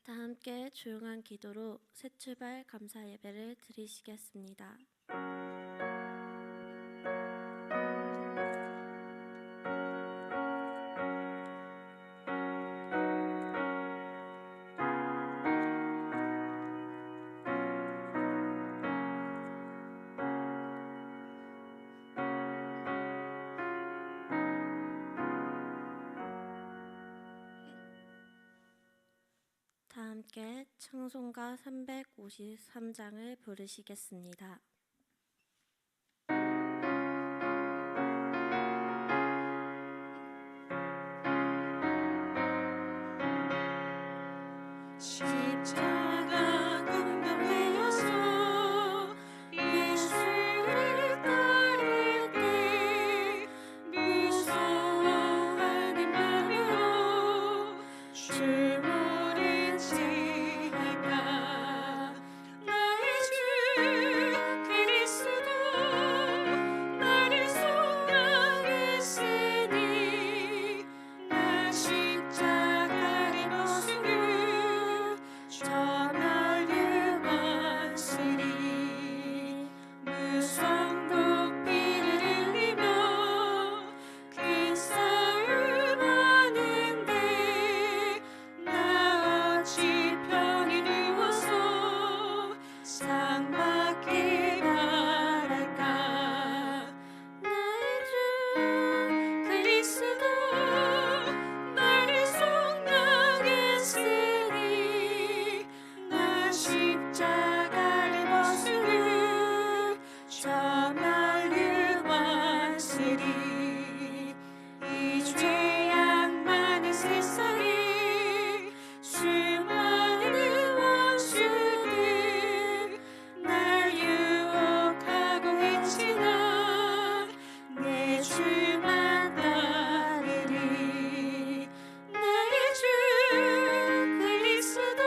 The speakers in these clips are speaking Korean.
다 함께 조용한 기도로 새 출발 감사 예배를 드리시겠습니다. 다 함께 찬송가 353장을 부르시겠습니다. 십자가 운명되어서 예수를 따를 때 무서워하는 마음으로 주 모르지 할까. 나의 주 그리스도 나를 속량했으니 나 십자가를 벗으려 저 멀리 왔으리. 무성 높이를 흘리며 큰 싸움 하는데 나 어찌 편히 누워서 상 받기 바랄까. 나의 주 그리스도 나를 속량했으니 나 십자가를 벗으려 저 멀리 왔으리. 이 죄악 많은 세상에 수많은 원수들 날 유혹하고 했지만 내 주만 따르리. 나의 주 그리스도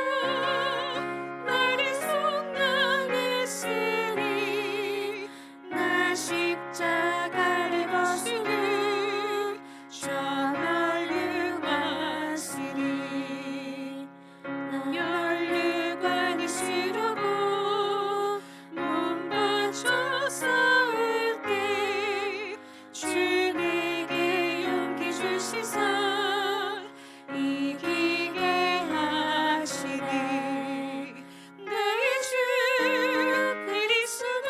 나를 속량했으니 나 십자가를 벗으려 저 멀리 왔으리. 나 혈육관이 쓰려고 몸 바쳐 싸울 때 주 내게 용기 주시사 이기게 하시리. 나의 주 그리스도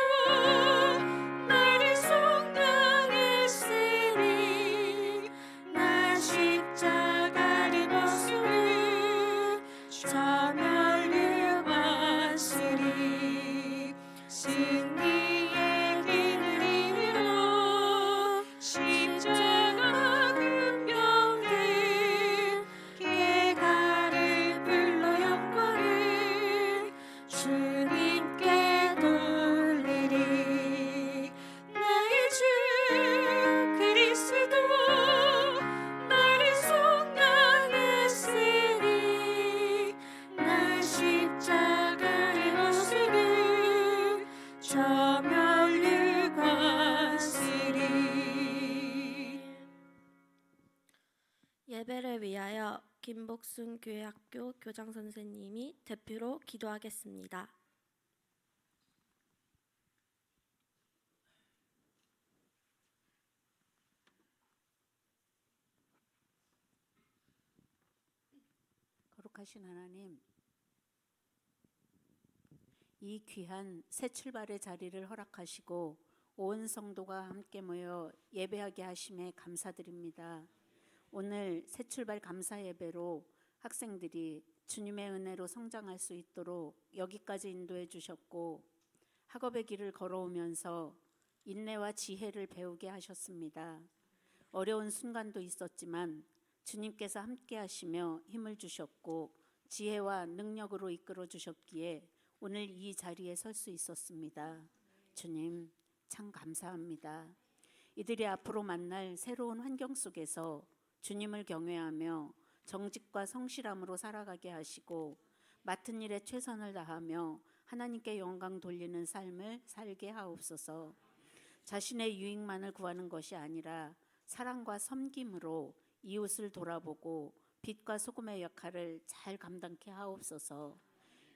나를 속량했으니 나 십자가를 벗으려 저 멀리 왔으리. 승리의 길을 이루어 십자가 금병들 개가를 불러 영광을 주님께 돌리리. 나의 주 그리스도 나를 속량했으니 나 십자가를 벗으려 저 멀리 갔으리. 예배를 위하여 김복순 교회학교 교장 선생님이 대표로 기도하겠습니다. 거룩하신 하나님, 이 귀한 새 출발의 자리를 허락하시고 온 성도가 함께 모여 예배하게 하심에 감사드립니다. 오늘 새 출발 감사 예배로 학생들이 주님의 은혜로 성장할 수 있도록 여기까지 인도해 주셨고 학업의 길을 걸어오면서 인내와 지혜를 배우게 하셨습니다. 어려운 순간도 있었지만 주님께서 함께 하시며 힘을 주셨고 지혜와 능력으로 이끌어 주셨기에 오늘 이 자리에 설 수 있었습니다. 주님, 참 감사합니다. 이들이 앞으로 만날 새로운 환경 속에서 주님을 경외하며 정직과 성실함으로 살아가게 하시고 맡은 일에 최선을 다하며 하나님께 영광 돌리는 삶을 살게 하옵소서. 자신의 유익만을 구하는 것이 아니라 사랑과 섬김으로 이웃을 돌아보고 빛과 소금의 역할을 잘 감당케 하옵소서.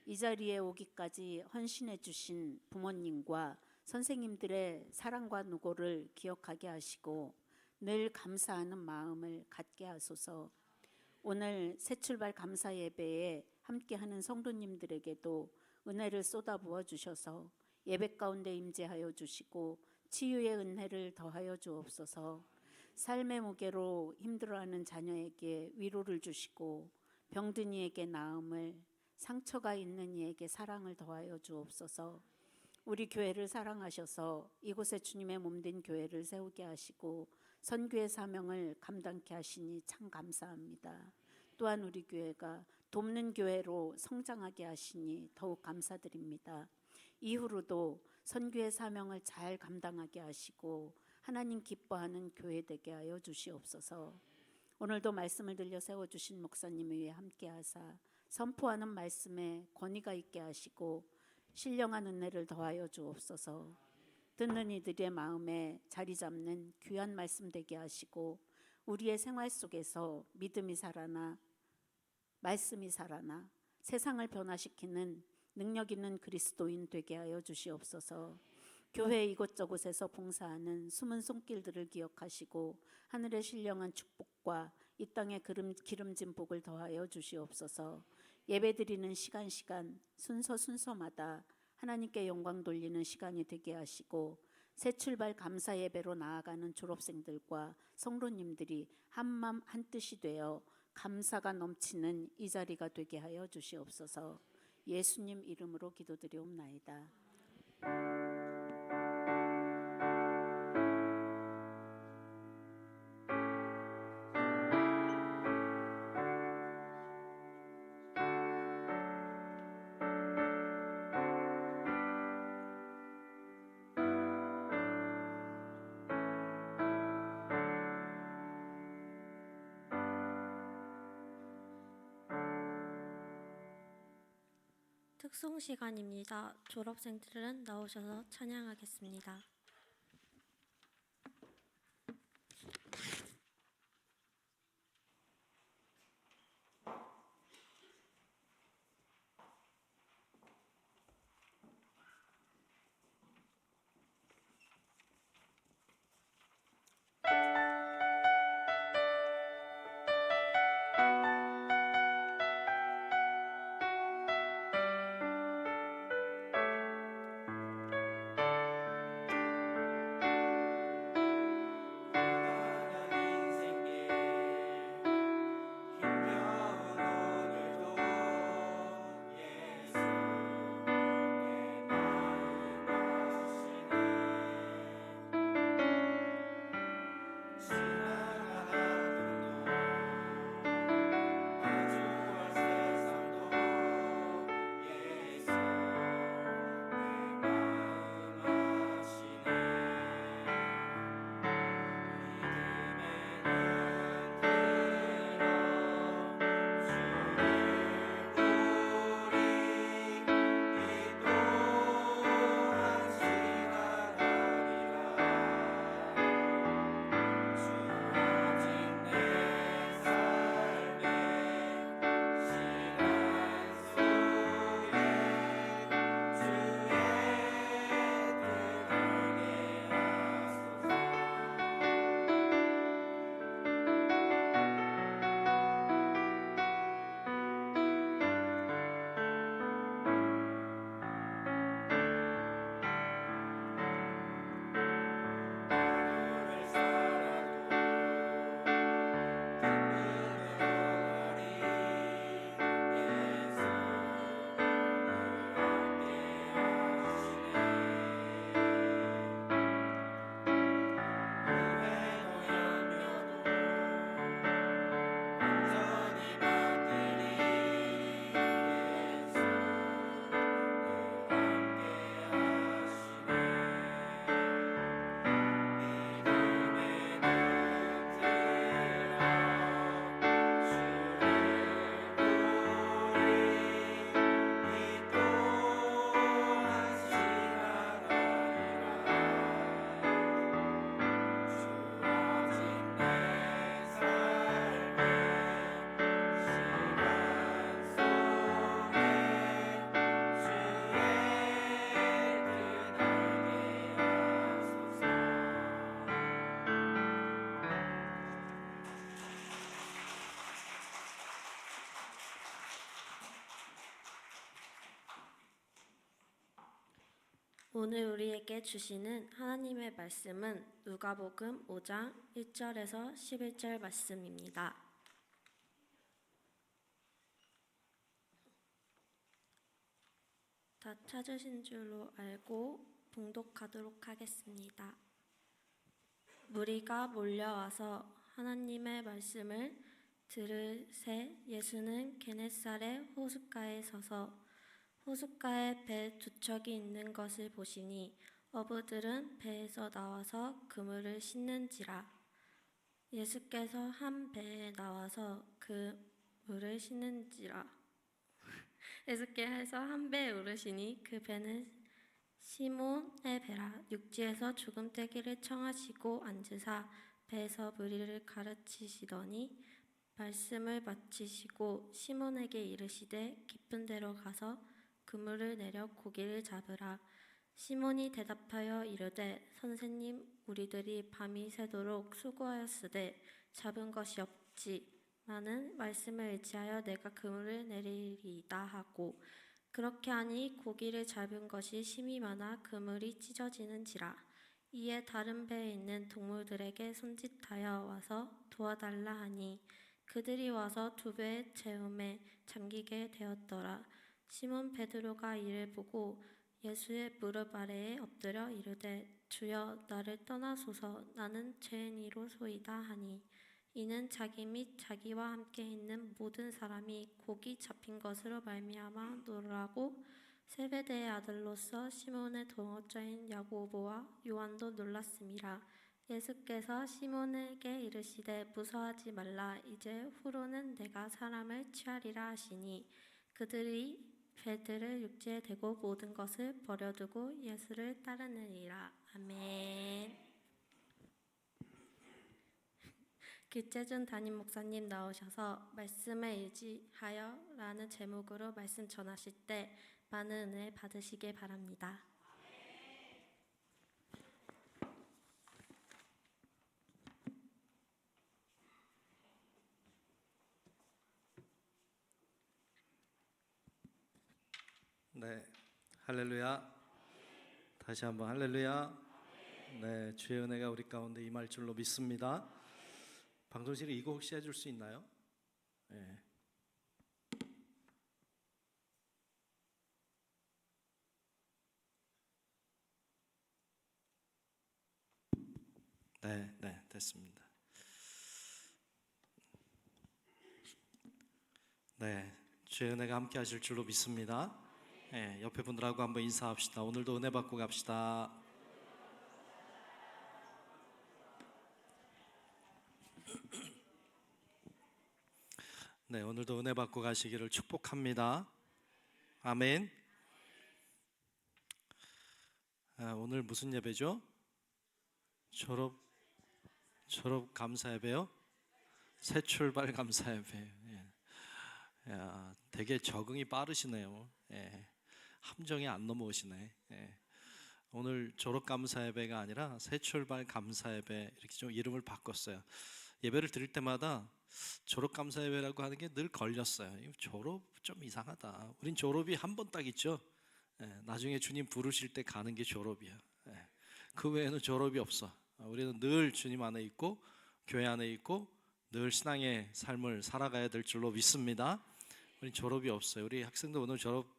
이 자리에 오기까지 헌신해 주신 부모님과 선생님들의 사랑과 노고를 기억하게 하시고 늘 감사하는 마음을 갖게 하소서. 오늘 새출발 감사 예배에 함께하는 성도님들에게도 은혜를 쏟아부어 주셔서 예배 가운데 임재하여 주시고 치유의 은혜를 더하여 주옵소서. 삶의 무게로 힘들어하는 자녀에게 위로를 주시고 병든 이에게 나음을, 상처가 있는 이에게 사랑을 더하여 주옵소서. 우리 교회를 사랑하셔서 이곳에 주님의 몸된 교회를 세우게 하시고 선교의 사명을 감당케 하시니 참 감사합니다. 또한 우리 교회가 돕는 교회로 성장하게 하시니 더욱 감사드립니다. 이후로도 선교의 사명을 잘 감당하게 하시고 하나님 기뻐하는 교회 되게 하여 주시옵소서. 오늘도 말씀을 들려 세워주신 목사님 위에 함께하사 선포하는 말씀에 권위가 있게 하시고 신령한 은혜를 더하여 주옵소서. 듣는 이들의 마음에 자리 잡는 귀한 말씀 되게 하시고 우리의 생활 속에서 믿음이 살아나 말씀이 살아나 세상을 변화시키는 능력 있는 그리스도인 되게 하여 주시옵소서. 교회 이곳저곳에서 봉사하는 숨은 손길들을 기억하시고 하늘의 신령한 축복과 이 땅의 기름진 복을 더하여 주시옵소서. 예배드리는 시간 순서마다 하나님께 영광 돌리는 시간이 되게 하시고 새 출발 감사 예배로 나아가는 졸업생들과 성도님들이 한마음 한뜻이 되어 감사가 넘치는 이 자리가 되게 하여 주시옵소서. 예수님 이름으로 기도드리옵나이다. 특송 시간입니다. 졸업생들은 나오셔서 찬양하겠습니다. 오늘 우리에게 주시는 하나님의 말씀은 누가복음 5장 1절에서 11절 말씀입니다. 다 찾으신 줄로 알고 봉독하도록 하겠습니다. 무리가 몰려와서 하나님의 말씀을 들으세 예수는 게네사렛 호숫가에 서서 호숫가에 배 두 척이 있는 것을 보시니 어부들은 배에서 나와서 그물을 씻는지라. 예수께서 한 배에 나와서 그물을 씻는지라. 예수께서 한 배에 오르시니 그 배는 시몬의 배라. 육지에서 죽음떼기를 청하시고 앉으사 배에서 무리를 가르치시더니 말씀을 마치시고 시몬에게 이르시되 깊은 데로 가서 그물을 내려 고기를 잡으라. 시몬이 대답하여 이르되 선생님, 우리들이 밤이 새도록 수고하였으되 잡은 것이 없지. 나는 말씀을 의지하여 내가 그물을 내리리이다 하고 그렇게 하니 고기를 잡은 것이 심히 많아 그물이 찢어지는지라. 이에 다른 배에 있는 동물들에게 손짓하여 와서 도와달라 하니 그들이 와서 두 배의 채움에 잠기게 되었더라. 시몬 베드로가 이를 보고 예수의 무릎 아래에 엎드려 이르되 주여 나를 떠나소서 나는 죄인이로소이다 하니 이는 자기 및 자기와 함께 있는 모든 사람이 고기 잡힌 것으로 말미암아 놀라고 세베대의 아들로서 시몬의 동업자인 야고보와 요한도 놀랐음이라. 예수께서 시몬에게 이르시되 무서워하지 말라. 이제 후로는 내가 사람을 취하리라 하시니 그들이 배들을 육지에 대고 모든 것을 버려두고 예수를 따르느니라. 아멘. 길재준 담임 목사님 나오셔서 말씀에 의지하여 라는 제목으로 말씀 전하실 때 많은 은혜 받으시길 바랍니다. 네, 할렐루야. 다시 한번 할렐루야. 네, 주의 은혜가 우리 가운데 임할 줄로 믿습니다. 방송실에 이거 혹시 해줄 수 있나요? 네. 네, 됐습니다. 네, 주의 은혜가 함께 하실 줄로 믿습니다. 네, 옆에 분들하고 한번 인사합시다. 오늘도 은혜 받고 갑시다. 네, 오늘도 은혜 받고 가시기를 축복합니다. 아멘. 오늘 무슨 예배죠? 졸업 감사 예배요? 새 출발 감사 예배. 예. 야, 되게 적응이 빠르시네요. 예. 함정이 안 넘어오시네. 예. 오늘 졸업 감사 예배가 아니라 새 출발 감사 예배 이렇게 좀 이름을 바꿨어요. 예배를 드릴 때마다 졸업 감사 예배라고 하는 게 늘 걸렸어요. 졸업 좀 이상하다. 우린 졸업이 한 번 딱 있죠. 예. 나중에 주님 부르실 때 가는 게 졸업이야. 예. 그 외에는 졸업이 없어. 우리는 늘 주님 안에 있고 교회 안에 있고 늘 신앙의 삶을 살아가야 될 줄로 믿습니다. 우리 졸업이 없어요. 우리 학생들 오늘 졸업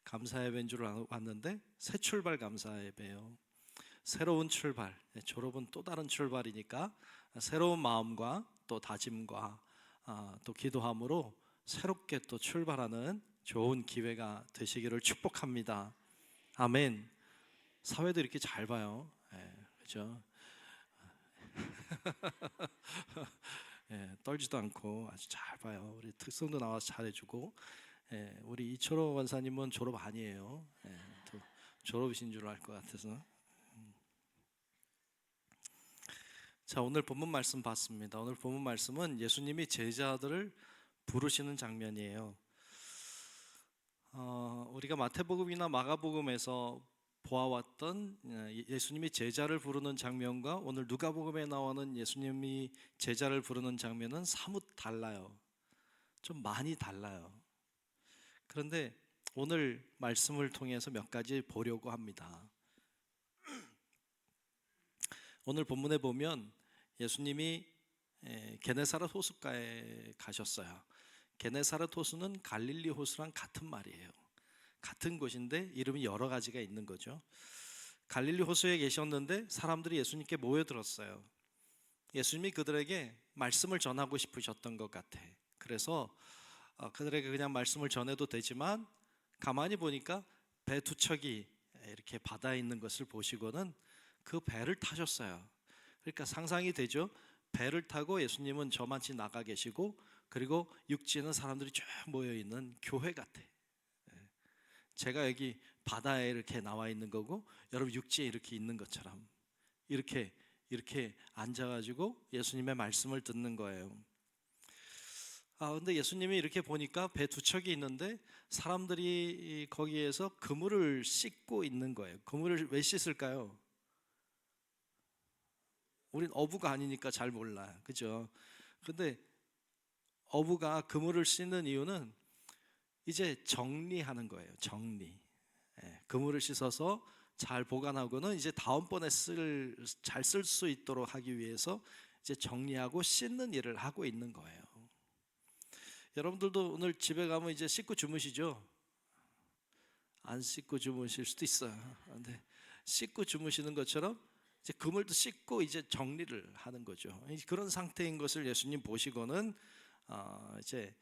감사 예배인 줄 왔는데 새 출발 감사 예배예요. 새로운 출발. 졸업은 또 다른 출발이니까 새로운 마음과 또 다짐과 또 기도함으로 새롭게 또 출발하는 좋은 기회가 되시기를 축복합니다. 아멘. 사회도 이렇게 잘 봐요. 그렇죠? 떨지도 않고 아주 잘 봐요. 우리 특성도 나와서 잘해주고, 우리 이철호 원사님은 졸업 아니에요. 또 졸업이신 줄 알 것 같아서. 자, 오늘 본문 말씀 봤습니다. 오늘 본문 말씀은 예수님이 제자들을 부르시는 장면이에요. 우리가 마태복음이나 마가복음에서 보아왔던 예수님이 제자를 부르는 장면과 오늘 누가복음에 나오는 예수님이 제자를 부르는 장면은 사뭇 달라요. 좀 많이 달라요. 그런데 오늘 말씀을 통해서 몇 가지 보려고 합니다. 오늘 본문에 보면 예수님이 게네사렛 호숫가에 가셨어요. 게네사렛 호수는 갈릴리 호수랑 같은 말이에요. 같은 곳인데 이름이 여러 가지가 있는 거죠. 갈릴리 호수에 계셨는데 사람들이 예수님께 모여들었어요. 예수님이 그들에게 말씀을 전하고 싶으셨던 것 같아. 그래서 그들에게 그냥 말씀을 전해도 되지만 가만히 보니까 배 두 척이 이렇게 바다에 있는 것을 보시고는 그 배를 타셨어요. 그러니까 상상이 되죠. 배를 타고 예수님은 저만치 나가 계시고 그리고 육지에는 사람들이 쭉 모여 있는 교회 같아. 제가 여기 바다에 이렇게 나와 있는 거고 여러분 육지에 이렇게 있는 것처럼 이렇게 앉아가지고 예수님의 말씀을 듣는 거예요. 근데 예수님이 이렇게 보니까 배 두 척이 있는데 사람들이 거기에서 그물을 씻고 있는 거예요. 그물을 왜 씻을까요? 우린 어부가 아니니까 잘 몰라요. 그죠? 근데 어부가 그물을 씻는 이유는 이제 정리하는 거예요. 정리. 그물을 씻어서 잘 보관하고는 이제 다음번에 잘 쓸 수 있도록 하기 위해서 이제 정리하고 씻는 일을 하고 있는 거예요. 여러분들도 오늘 집에 가면 이제 씻고 주무시죠? 안 씻고 주무실 수도 있어요. 근데 씻고 주무시는 것처럼 이제 그물도 씻고 이제 정리를 하는 거죠. 그런 상태인 것을 예수님 보시고는 이제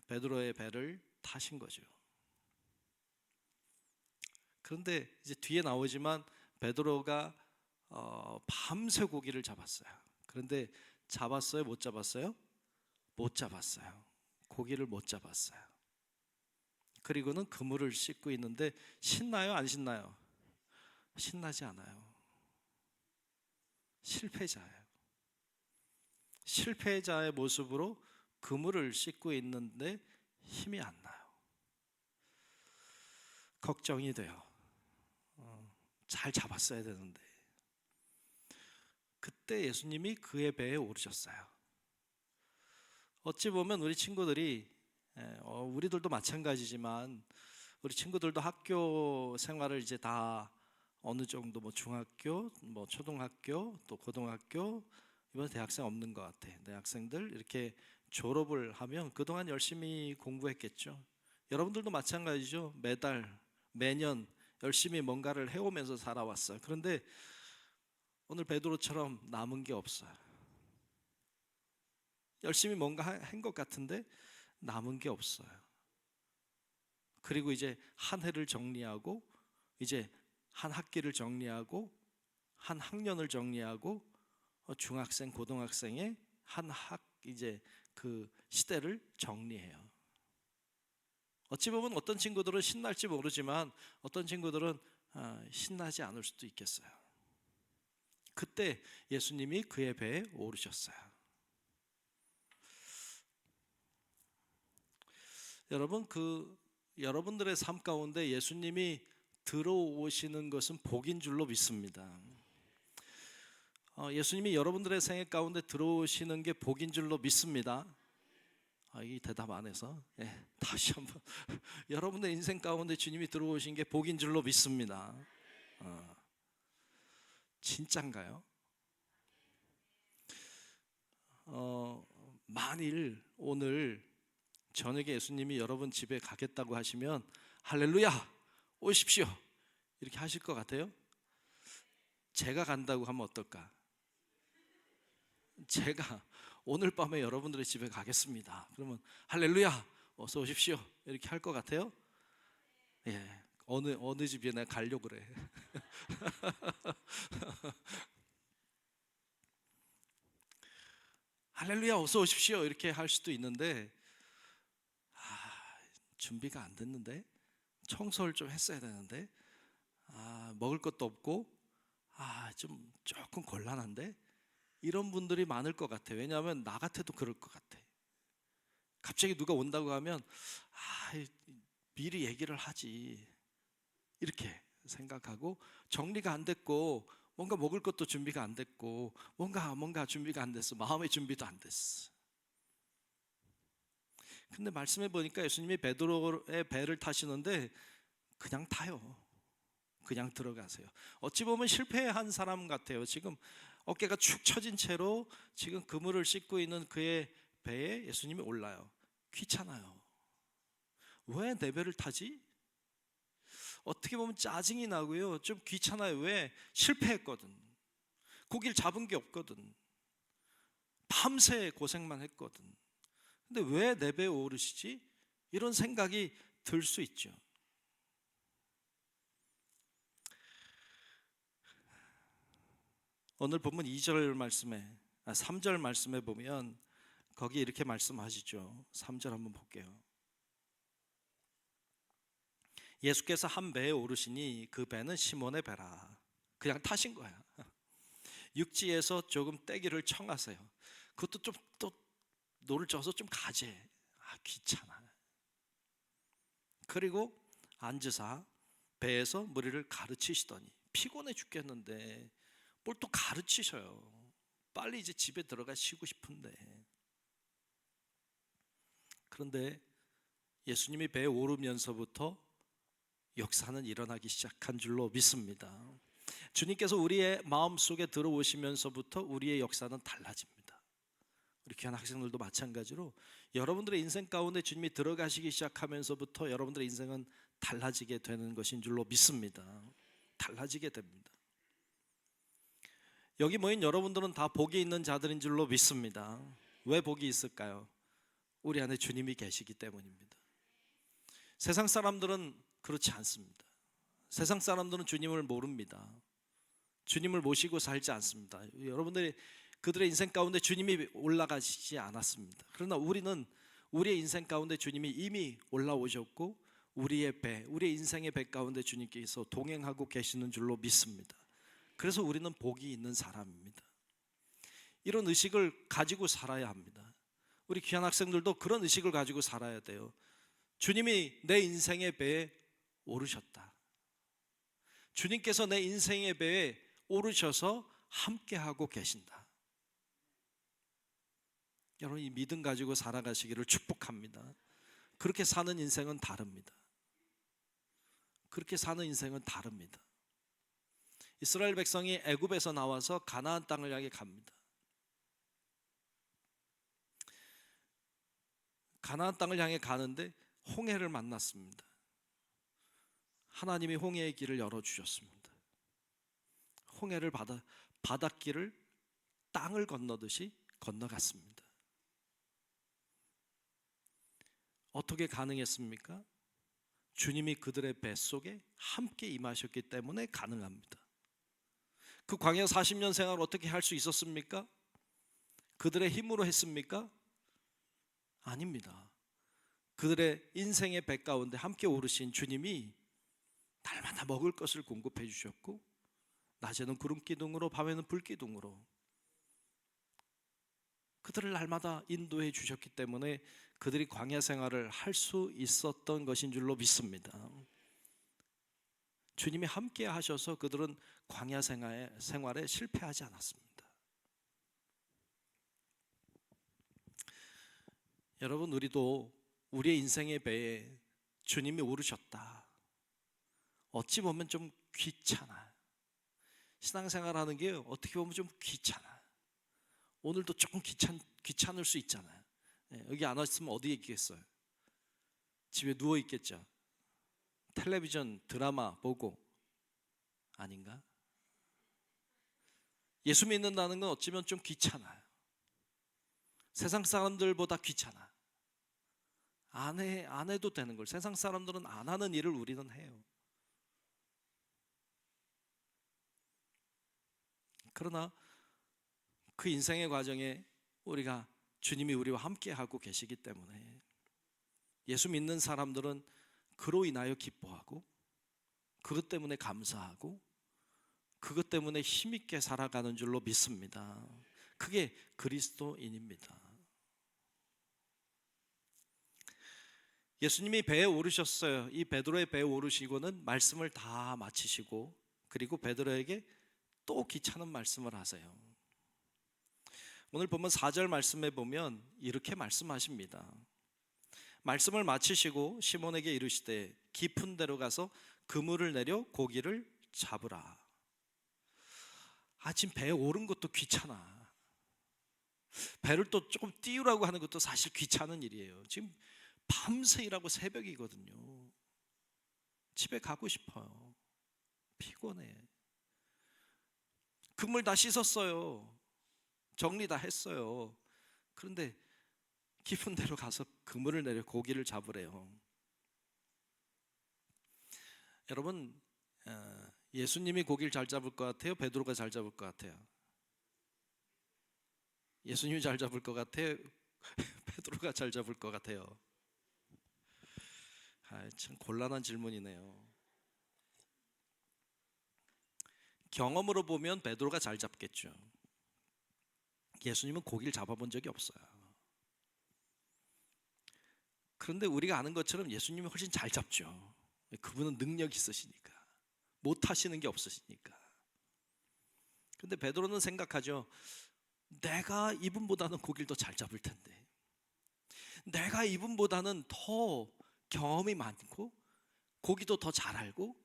베드로의 배를 타신 거죠. 그런데 이제 뒤에 나오지만 베드로가 밤새 고기를 잡았어요. 그런데 잡았어요? 못 잡았어요? 못 잡았어요. 고기를 못 잡았어요. 그리고는 그물을 씻고 있는데 신나요? 안 신나요? 신나지 않아요. 실패자예요. 실패자의 모습으로 그물을 씻고 있는데 힘이 안 나요. 걱정이 돼요. 잘 잡았어야 되는데. 그때 예수님이 그의 배에 오르셨어요. 어찌 보면 우리 친구들이 우리들도 마찬가지지만 우리 친구들도 학교 생활을 이제 다 어느 정도 뭐 중학교, 뭐 초등학교, 또 고등학교, 이번에 대학생 없는 것 같아. 대학생들 이렇게 졸업을 하면 그동안 열심히 공부했겠죠. 여러분들도 마찬가지죠. 매년 열심히 뭔가를 해오면서 살아왔어요. 그런데 오늘 베드로처럼 남은 게 없어요. 열심히 뭔가 한 것 같은데 남은 게 없어요. 그리고 이제 한 해를 정리하고 이제 한 학기를 정리하고 한 학년을 정리하고 중학생, 고등학생의 이제 그 시대를 정리해요. 어찌 보면 어떤 친구들은 신날지 모르지만 어떤 친구들은 신나지 않을 수도 있겠어요. 그때 예수님이 그의 배에 오르셨어요. 여러분, 여러분들의 삶 가운데 예수님이 들어오시는 것은 복인 줄로 믿습니다. 예수님이 여러분들의 생애 가운데 들어오시는 게 복인 줄로 믿습니다. 이 대답 안 해서 다시 한번 여러분의 인생 가운데 주님이 들어오신 게 복인 줄로 믿습니다. 진짠가요? 만일 오늘 저녁에 예수님이 여러분 집에 가겠다고 하시면 할렐루야 오십시오 이렇게 하실 것 같아요? 제가 간다고 하면 어떨까? 제가 오늘 밤에 여러분들의 집에 가겠습니다. 그러면 할렐루야 어서 오십시오 이렇게 할 것 같아요? 예, 어느 집에 내가 가려고 그래. 할렐루야 어서 오십시오 이렇게 할 수도 있는데 준비가 안 됐는데 청소를 좀 했어야 되는데 먹을 것도 없고 좀 조금 곤란한데 이런 분들이 많을 것 같아. 왜냐하면 나 같아도 그럴 것 같아. 갑자기 누가 온다고 하면 미리 얘기를 하지 이렇게 생각하고 정리가 안 됐고 뭔가 먹을 것도 준비가 안 됐고 뭔가 준비가 안 됐어. 마음의 준비도 안 됐어. 근데 말씀해 보니까 예수님이 베드로의 배를 타시는데 그냥 타요. 그냥 들어가세요. 어찌 보면 실패한 사람 같아요. 지금 어깨가 축 처진 채로 지금 그물을 씻고 있는 그의 배에 예수님이 올라요. 귀찮아요. 왜 내 배를 타지? 어떻게 보면 짜증이 나고요. 좀 귀찮아요. 왜? 실패했거든. 고기를 잡은 게 없거든. 밤새 고생만 했거든. 근데 왜 내 배에 오르시지? 이런 생각이 들 수 있죠. 오늘 본문 2절 말씀에 3절 말씀에 보면 거기 이렇게 말씀하시죠. 3절 한번 볼게요. 예수께서 한 배에 오르시니 그 배는 시몬의 배라. 그냥 타신 거야. 육지에서 조금 떼기를 청하세요. 그것도 좀 또 노를 져서 좀 가재. 귀찮아. 그리고 앉으사 배에서 무리를 가르치시더니, 피곤해 죽겠는데 뭘 또 가르치셔요. 빨리 이제 집에 들어가 쉬고 싶은데. 그런데 예수님이 배에 오르면서부터 역사는 일어나기 시작한 줄로 믿습니다. 주님께서 우리의 마음속에 들어오시면서부터 우리의 역사는 달라집니다. 우리 귀한 학생들도 마찬가지로 여러분들의 인생 가운데 주님이 들어가시기 시작하면서부터 여러분들의 인생은 달라지게 되는 것인 줄로 믿습니다. 달라지게 됩니다. 여기 모인 여러분들은 다 복이 있는 자들인 줄로 믿습니다. 왜 복이 있을까요? 우리 안에 주님이 계시기 때문입니다. 세상 사람들은 그렇지 않습니다. 세상 사람들은 주님을 모릅니다. 주님을 모시고 살지 않습니다. 여러분들이 그들의 인생 가운데 주님이 올라가시지 않았습니다. 그러나 우리는 우리의 인생 가운데 주님이 이미 올라오셨고 우리의 배, 우리의 인생의 배 가운데 주님께서 동행하고 계시는 줄로 믿습니다. 그래서 우리는 복이 있는 사람입니다. 이런 의식을 가지고 살아야 합니다. 우리 귀한 학생들도 그런 의식을 가지고 살아야 돼요. 주님이 내 인생의 배에 오르셨다. 주님께서 내 인생의 배에 오르셔서 함께하고 계신다. 여러분, 이 믿음 가지고 살아가시기를 축복합니다. 그렇게 사는 인생은 다릅니다. 그렇게 사는 인생은 다릅니다. 이스라엘 백성이 애굽에서 나와서 가나안 땅을 향해 갑니다. 가나안 땅을 향해 가는데 홍해를 만났습니다. 하나님이 홍해의 길을 열어주셨습니다. 홍해를 바닷길을 땅을 건너듯이 건너갔습니다. 어떻게 가능했습니까? 주님이 그들의 뱃속에 함께 임하셨기 때문에 가능합니다. 그 광야 40년 생활을 어떻게 할 수 있었습니까? 그들의 힘으로 했습니까? 아닙니다. 그들의 인생의 배 가운데 함께 오르신 주님이 날마다 먹을 것을 공급해 주셨고 낮에는 구름 기둥으로 밤에는 불 기둥으로 그들을 날마다 인도해 주셨기 때문에 그들이 광야 생활을 할 수 있었던 것인 줄로 믿습니다. 주님이 함께 하셔서 그들은 광야 생활에 실패하지 않았습니다. 여러분, 우리도 우리의 인생의 배에 주님이 오르셨다. 어찌 보면 좀 귀찮아. 신앙생활하는 게 어떻게 보면 좀 귀찮아. 오늘도 조금 귀찮을 수 있잖아요. 여기 안 왔으면 어디 있겠어요? 집에 누워 있겠죠. 텔레비전 드라마 보고. 아닌가? 예수 믿는다는 건 어쩌면 좀 귀찮아요. 세상 사람들보다 귀찮아. 안 해도 되는 걸. 세상 사람들은 안 하는 일을 우리는 해요. 그러나 그 인생의 과정에 우리가 주님이 우리와 함께하고 계시기 때문에 예수 믿는 사람들은 그로 인하여 기뻐하고 그것 때문에 감사하고 그것 때문에 힘있게 살아가는 줄로 믿습니다. 그게 그리스도인입니다. 예수님이 배에 오르셨어요. 이 베드로의 배에 오르시고는 말씀을 다 마치시고 그리고 베드로에게 또 귀찮은 말씀을 하세요. 오늘 보면 4절 말씀에 보면 이렇게 말씀하십니다. 말씀을 마치시고 시몬에게 이르시되 깊은 데로 가서 그물을 내려 고기를 잡으라. 지금 배에 오른 것도 귀찮아. 배를 또 조금 띄우라고 하는 것도 사실 귀찮은 일이에요. 지금 밤새 일하고 새벽이거든요. 집에 가고 싶어요. 피곤해. 그물 다 씻었어요. 정리 다 했어요. 그런데 깊은 데로 가서 그물을 내려 고기를 잡으래요. 여러분, 예수님이 고기를 잘 잡을 것 같아요? 베드로가 잘 잡을 것 같아요? 예수님이 잘 잡을 것 같아요? 베드로가 잘 잡을 것 같아요? 참 곤란한 질문이네요. 경험으로 보면 베드로가 잘 잡겠죠. 예수님은 고기를 잡아본 적이 없어요. 그런데 우리가 아는 것처럼 예수님이 훨씬 잘 잡죠. 그분은 능력이 있으시니까, 못 하시는 게 없으시니까. 근데 베드로는 생각하죠. 내가 이분보다는 고기를 더 잘 잡을 텐데, 내가 이분보다는 더 경험이 많고 고기도 더 잘 알고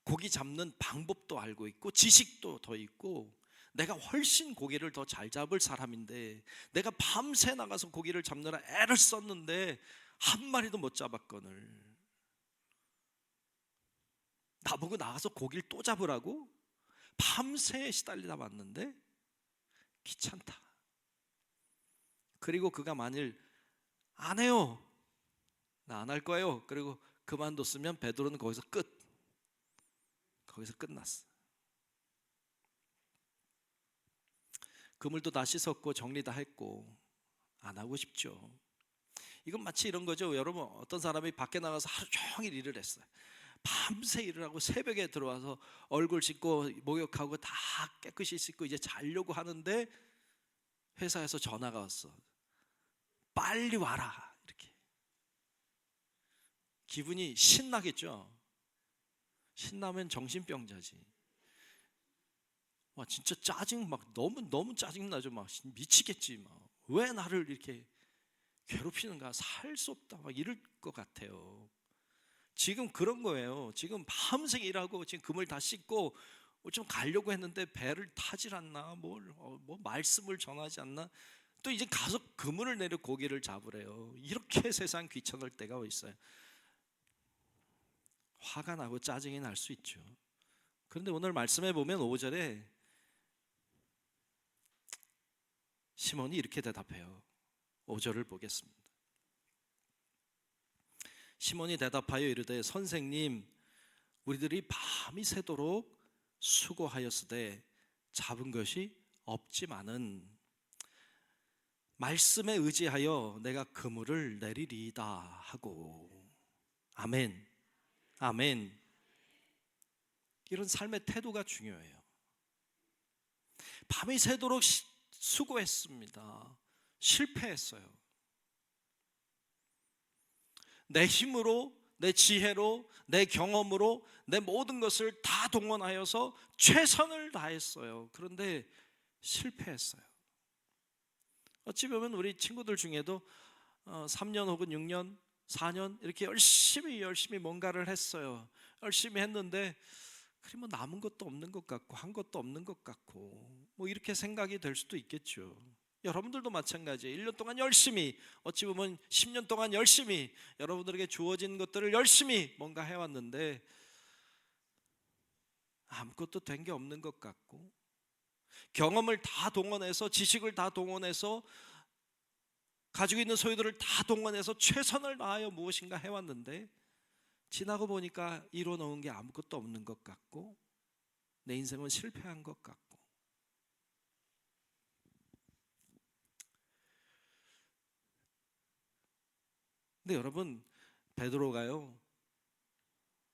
고기 잡는 방법도 알고 있고 지식도 더 있고 내가 훨씬 고기를 더 잘 잡을 사람인데, 내가 밤새 나가서 고기를 잡느라 애를 썼는데 한 마리도 못 잡았거늘 나보고 나가서 고기를 또 잡으라고? 밤새 시달리다 왔는데 귀찮다. 그리고 그가 만일 안 해요, 나 안 할 거예요, 그리고 그만뒀으면 베드로는 거기서 거기서 끝났어. 그물도 다 씻었고 정리 다 했고 안 하고 싶죠. 이건 마치 이런 거죠. 여러분, 어떤 사람이 밖에 나가서 하루 종일 일을 했어요. 밤새 일을 하고 새벽에 들어와서 얼굴 씻고 목욕하고 다 깨끗이 씻고 이제 자려고 하는데 회사에서 전화가 왔어. 빨리 와라. 이렇게. 기분이 신나겠죠. 신나면 정신병자지. 와, 진짜 짜증 막 너무 짜증 나죠. 막 미치겠지. 막 왜 나를 이렇게 괴롭히는가, 살 수 없다, 막 이럴 것 같아요. 지금 그런 거예요. 지금 밤새 일하고 지금 그물 다 씻고 좀 가려고 했는데 배를 타질 않나, 뭐 말씀을 전하지 않나, 또 이제 가서 그물을 내려 고기를 잡으래요. 이렇게 세상 귀찮을 때가 있어요. 화가 나고 짜증이 날 수 있죠. 그런데 오늘 말씀해 보면 5절에 시몬이 이렇게 대답해요. 5절을 보겠습니다. 시몬이 대답하여 이르되 선생님, 우리들이 밤이 새도록 수고하였으되 잡은 것이 없지만은 말씀에 의지하여 내가 그물을 내리리이다 하고. 아멘. 아멘. 이런 삶의 태도가 중요해요. 밤이 새도록 수고했습니다. 실패했어요. 내 힘으로, 내 지혜로, 내 경험으로 내 모든 것을 다 동원하여서 최선을 다했어요. 그런데 실패했어요. 어찌 보면 우리 친구들 중에도 3년 혹은 6년, 4년 이렇게 열심히 뭔가를 했어요. 열심히 했는데 그리 뭐 남은 것도 없는 것 같고 한 것도 없는 것 같고 뭐 이렇게 생각이 될 수도 있겠죠. 여러분들도 마찬가지예요. 1년 동안 열심히, 어찌 보면 10년 동안 열심히 여러분들에게 주어진 것들을 열심히 뭔가 해왔는데 아무것도 된 게 없는 것 같고, 경험을 다 동원해서, 지식을 다 동원해서, 가지고 있는 소유들을 다 동원해서 최선을 다하여 무엇인가 해왔는데 지나고 보니까 이뤄놓은 게 아무것도 없는 것 같고 내 인생은 실패한 것 같고. 근데 여러분, 베드로가요,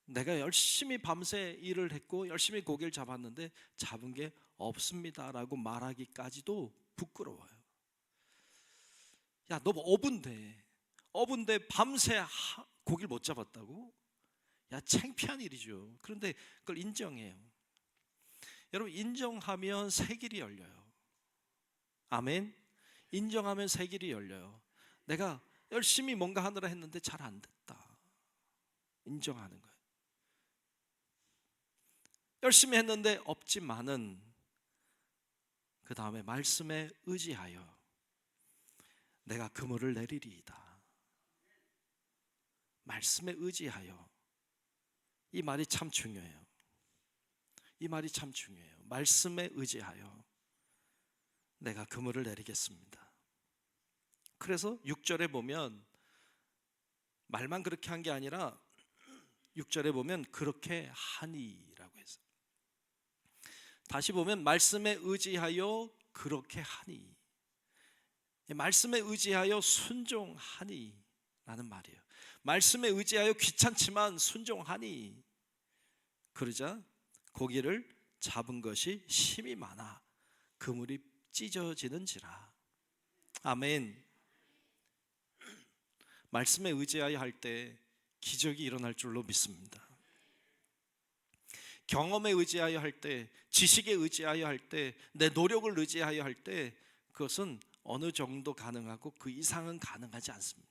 내가 열심히 밤새 일을 했고 열심히 고기를 잡았는데 잡은 게 없습니다라고 말하기까지도 부끄러워요. 야, 너 뭐 어분데 밤새 고기를 못 잡았다고? 야, 창피한 일이죠. 그런데 그걸 인정해요. 여러분, 인정하면 새 길이 열려요. 아멘. 인정하면 새 길이 열려요. 내가 열심히 뭔가 하느라 했는데 잘 안 됐다. 인정하는 거예요. 열심히 했는데 없지만은 그 다음에 말씀에 의지하여 내가 그물을 내리리이다. 말씀에 의지하여. 이 말이 참 중요해요. 이 말이 참 중요해요. 말씀에 의지하여 내가 그물을 내리겠습니다. 그래서 6절에 보면 말만 그렇게 한 게 아니라 6절에 보면 그렇게 하니라고 했어요. 다시 보면 말씀에 의지하여 그렇게 하니, 말씀에 의지하여 순종하니 라는 말이에요. 말씀에 의지하여 귀찮지만 순종하니, 그러자 고기를 잡은 것이 힘이 많아 그물이 찢어지는지라. 아멘. 말씀에 의지하여 할 때 기적이 일어날 줄로 믿습니다. 경험에 의지하여 할 때, 지식에 의지하여 할 때, 내 노력을 의지하여 할 때 그것은 어느 정도 가능하고 그 이상은 가능하지 않습니다.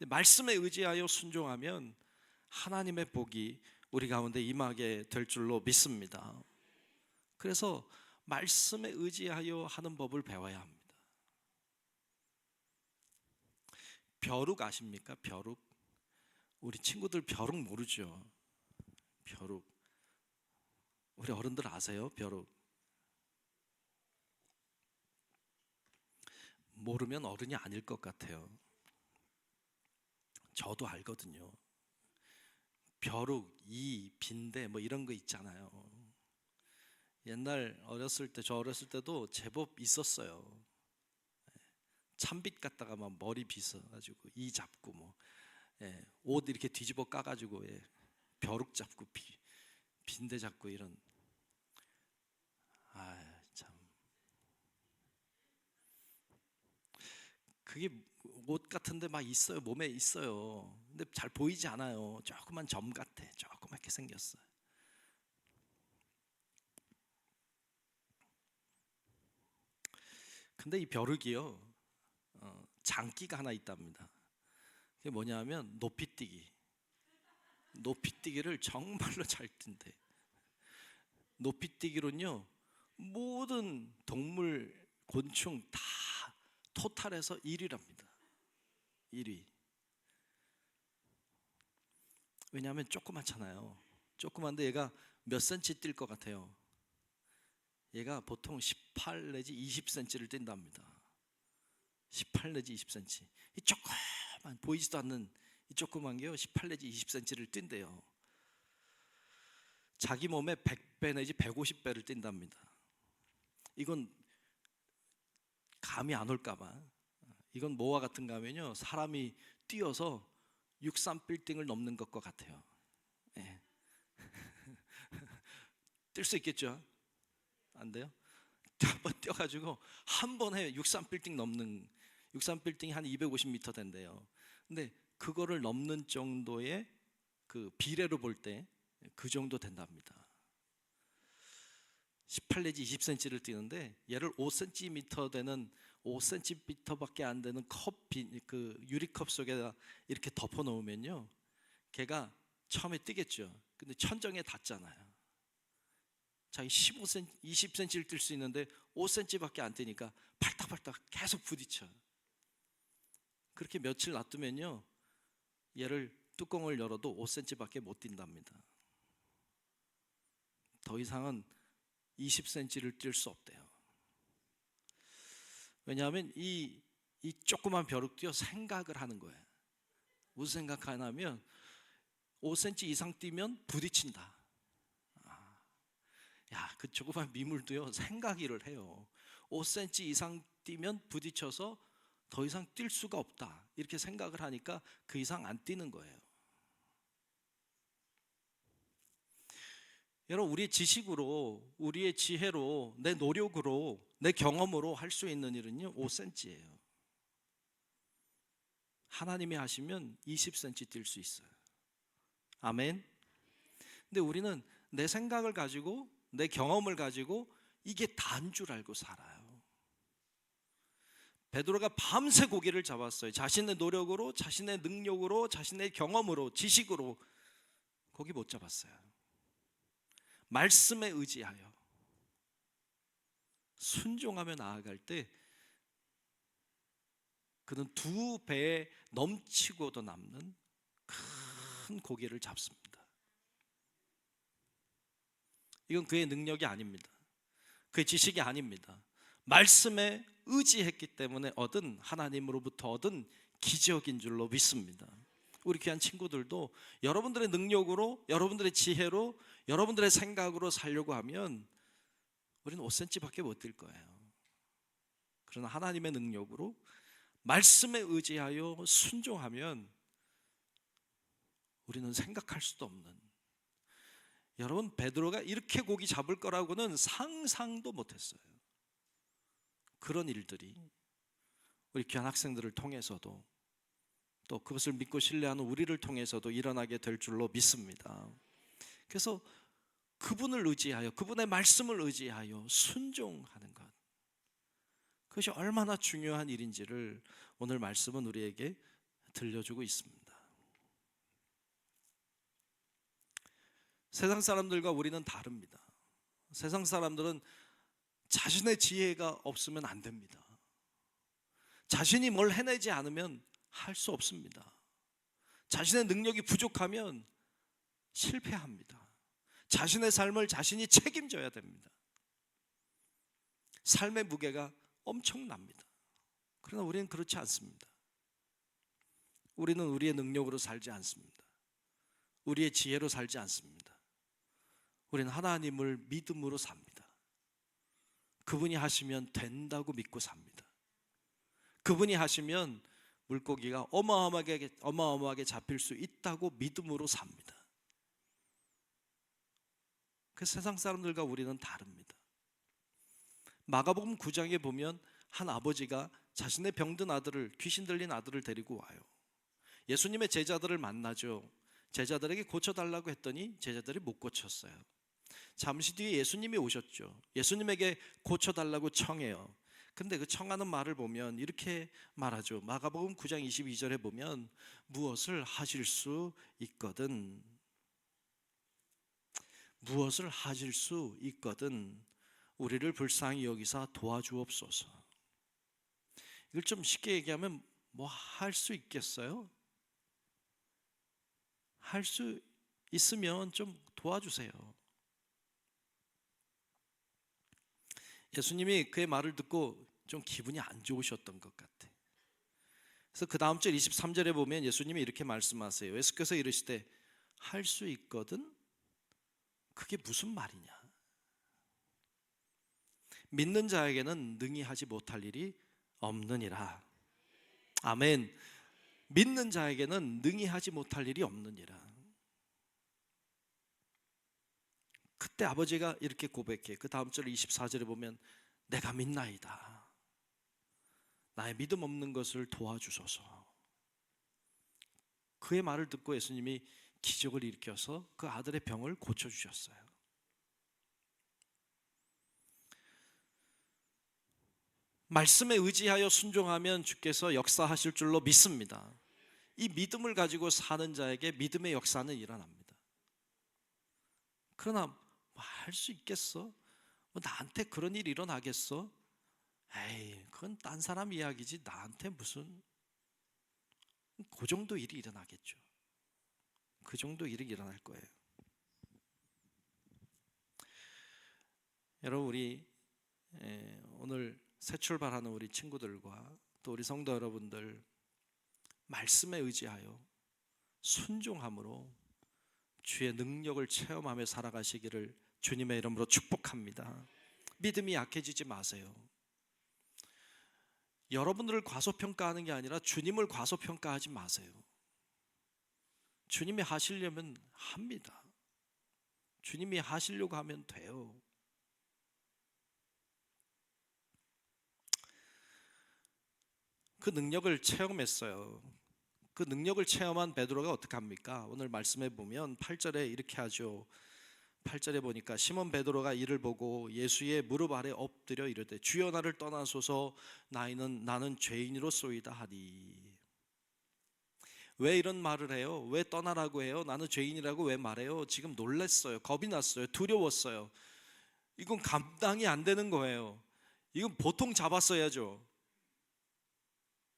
말씀에 의지하여 순종하면 하나님의 복이 우리 가운데 임하게 될 줄로 믿습니다. 그래서 말씀에 의지하여 하는 법을 배워야 합니다. 벼룩 아십니까? 벼룩. 우리 친구들 벼룩 모르죠? 벼룩. 우리 어른들 아세요? 벼룩. 모르면 어른이 아닐 것 같아요. 저도 알거든요. 벼룩, 이, 빈대 뭐 이런 거 있잖아요. 옛날 어렸을 때, 저 어렸을 때도 제법 있었어요. 찬빛 갖다가 막 머리 빗어가지고 이 잡고 뭐 옷 이렇게 뒤집어 까가지고 벼룩 잡고 빈대 잡고 이런. 아 참. 그게 옷 같은데 막 있어요. 몸에 있어요. 근데 잘 보이지 않아요. 조그만 점 같아. 조그맣게 생겼어요. 근데 이 벼룩이요, 장기가 하나 있답니다. 그게 뭐냐면 높이뛰기. 높이뛰기를 정말로 잘 뛴대. 높이뛰기로는요 모든 동물, 곤충 다 토탈해서 1위랍니다. 1위. 왜냐하면 조그맣잖아요. 조그만데 얘가 몇 센치 뛸 것 같아요? 얘가 보통 18 내지 20cm를 뛴답니다. 18 내지 20cm. 이 조그만 보이지도 않는 이 조그만 게요 18 내지 20cm를 뛴대요. 자기 몸에 100배 내지 150배를 뛴답니다. 이건 감이 안 올까봐. 이건 뭐와 같은가 하면요, 사람이 뛰어서 63빌딩을 넘는 것과 같아요. 네. 뛸 수 있겠죠? 안 돼요? 한번 뛰어가지고 한 번에 63빌딩 넘는, 63빌딩이 한 250m 된대요. 근데 그거를 넘는 정도의 그 비례로 볼 때 그 정도 된답니다. 18 내지 20cm를 뛰는데 얘를 5cm 되는 5cm밖에 안 되는 그 유리컵 속에다 이렇게 덮어 놓으면요, 걔가 처음에 뛰겠죠. 근데 천정에 닿잖아요. 자기 15cm, 20cm를 뛸 수 있는데 5cm밖에 안 뛰니까 팔딱팔딱 계속 부딪혀. 그렇게 며칠 놔두면요, 얘를 뚜껑을 열어도 5cm밖에 못 뛴답니다. 더 이상은 20cm를 뛸 수 없대요. 왜냐하면 이 조그만 벼룩도요 생각을 하는 거예요. 무슨 생각하냐면 5cm 이상 뛰면 부딪힌다. 야, 그 조그만 미물도요 생각을 해요. 5cm 이상 뛰면 부딪혀서 더 이상 뛸 수가 없다, 이렇게 생각을 하니까 그 이상 안 뛰는 거예요. 여러분, 우리의 지식으로, 우리의 지혜로, 내 노력으로, 내 경험으로 할 수 있는 일은요 5cm예요. 하나님이 하시면 20cm 뛸 수 있어요. 아멘. 근데 우리는 내 생각을 가지고, 내 경험을 가지고 이게 다인 줄 알고 살아요. 베드로가 밤새 고기를 잡았어요. 자신의 노력으로, 자신의 능력으로, 자신의 경험으로, 지식으로 고기 못 잡았어요. 말씀에 의지하여 순종하며 나아갈 때 그는 2배에 넘치고도 남는 큰 고기를 잡습니다. 이건 그의 능력이 아닙니다. 그의 지식이 아닙니다. 말씀에 의지했기 때문에 얻은, 하나님으로부터 얻은 기적인 줄로 믿습니다. 우리 귀한 친구들도 여러분들의 능력으로, 여러분들의 지혜로, 여러분들의 생각으로 살려고 하면 우리는 5cm밖에 못 뛸 거예요. 그러나 하나님의 능력으로 말씀에 의지하여 순종하면 우리는 생각할 수도 없는, 여러분 베드로가 이렇게 고기 잡을 거라고는 상상도 못했어요. 그런 일들이 우리 귀한 학생들을 통해서도, 또 그것을 믿고 신뢰하는 우리를 통해서도 일어나게 될 줄로 믿습니다. 그래서 그분을 의지하여, 그분의 말씀을 의지하여 순종하는 것, 그것이 얼마나 중요한 일인지를 오늘 말씀은 우리에게 들려주고 있습니다. 세상 사람들과 우리는 다릅니다. 세상 사람들은 자신의 지혜가 없으면 안 됩니다. 자신이 뭘 해내지 않으면 할 수 없습니다. 자신의 능력이 부족하면 실패합니다. 자신의 삶을 자신이 책임져야 됩니다. 삶의 무게가 엄청납니다. 그러나 우리는 그렇지 않습니다. 우리는 우리의 능력으로 살지 않습니다. 우리의 지혜로 살지 않습니다. 우리는 하나님을 믿음으로 삽니다. 그분이 하시면 된다고 믿고 삽니다. 그분이 하시면 물고기가 어마어마하게 잡힐 수 있다고 믿음으로 삽니다. 그 세상 사람들과 우리는 다릅니다. 마가복음 9장에 보면 한 아버지가 자신의 병든 아들을, 귀신 들린 아들을 데리고 와요. 예수님의 제자들을 만나죠. 제자들에게 고쳐달라고 했더니 제자들이 못 고쳤어요. 잠시 뒤에 예수님이 오셨죠. 예수님에게 고쳐달라고 청해요. 근데 그 청하는 말을 보면 이렇게 말하죠. 마가복음 9장 22절에 보면 무엇을 하실 수 있거든, 무엇을 하실 수 있거든 우리를 불쌍히 여기사 도와주옵소서. 이걸 좀 쉽게 얘기하면 뭐 할 수 있겠어요? 할 수 있으면 좀 도와주세요. 예수님이 그의 말을 듣고 좀 기분이 안 좋으셨던 것 같아. 그래서 그 다음 절 23절에 보면 예수님이 이렇게 말씀하세요. 예수께서 이르시되 할 수 있거든? 그게 무슨 말이냐? 믿는 자에게는 능히 하지 못할 일이 없느니라. 아멘. 믿는 자에게는 능히 하지 못할 일이 없느니라. 그때 아버지가 이렇게 고백해. 그 다음 절 24절에 보면 내가 믿나이다. 나의 믿음 없는 것을 도와주소서. 그의 말을 듣고 예수님이 기적을 일으켜서 그 아들의 병을 고쳐주셨어요. 말씀에 의지하여 순종하면 주께서 역사하실 줄로 믿습니다. 이 믿음을 가지고 사는 자에게 믿음의 역사는 일어납니다. 그러나 할 수 있겠어? 나한테 그런 일이 일어나겠어? 에이, 그건 딴 사람 이야기지 나한테 무슨. 그 정도 일이 일어나겠죠. 그 정도 일이 일어날 거예요. 여러분, 우리 오늘 새 출발하는 우리 친구들과 또 우리 성도 여러분들, 말씀에 의지하여 순종함으로 주의 능력을 체험하며 살아가시기를 주님의 이름으로 축복합니다. 믿음이 약해지지 마세요. 여러분들을 과소평가하는 게 아니라 주님을 과소평가하지 마세요. 주님이 하시려면 합니다. 주님이 하시려고 하면 돼요. 그 능력을 체험했어요. 그 능력을 체험한 베드로가 어떻게 합니까? 오늘 말씀해 보면 8절에 이렇게 하죠. 8절에 보니까 시몬 베드로가 이를 보고 예수의 무릎 아래 엎드려 이르되 주여 나를 떠나소서 나는 죄인으로소이다 하니. 왜 이런 말을 해요? 왜 떠나라고 해요? 나는 죄인이라고 왜 말해요? 지금 놀랐어요. 겁이 났어요. 두려웠어요. 이건 감당이 안 되는 거예요. 이건 보통 잡았어야죠.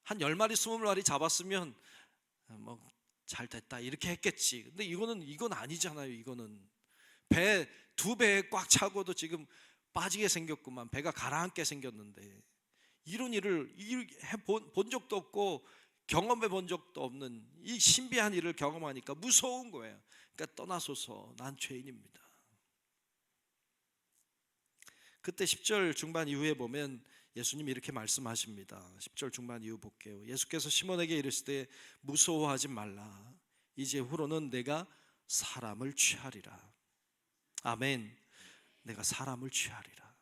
한 10마리 20마리 잡았으면 뭐 잘 됐다 이렇게 했겠지. 근데 이건 아니잖아요. 이거는 배 2배에 꽉 차고도 지금 빠지게 생겼구만. 배가 가라앉게 생겼는데 이런 일을 본 적도 없고 경험해 본 적도 없는 이 신비한 일을 경험하니까 무서운 거예요. 그러니까 떠나소서, 난 죄인입니다. 그때 10절 중반 이후에 보면 예수님이 이렇게 말씀하십니다. 10절 중반 이후 볼게요. 예수께서 시몬에게 이르시되 무서워하지 말라. 이제 후로는 내가 사람을 취하리라. 아멘. 내가 사람을 취하리라.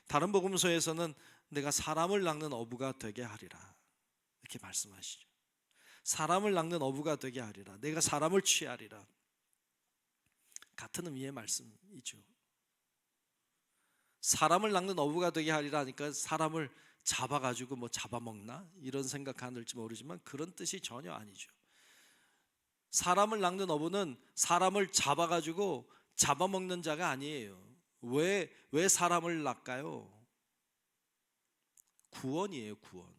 다른 복음서에서는 내가 사람을 낚는 어부가 되게 하리라 이렇게 말씀하시죠. 사람을 낚는 어부가 되게 하리라. 내가 사람을 취하리라. 같은 의미의 말씀이죠. 사람을 낚는 어부가 되게 하리라 하니까 사람을 잡아가지고 뭐 잡아먹나? 이런 생각하실지 모르지만 그런 뜻이 전혀 아니죠. 사람을 낚는 어부는 사람을 잡아가지고 잡아먹는 자가 아니에요. 왜 사람을 낚아요? 구원이에요, 구원.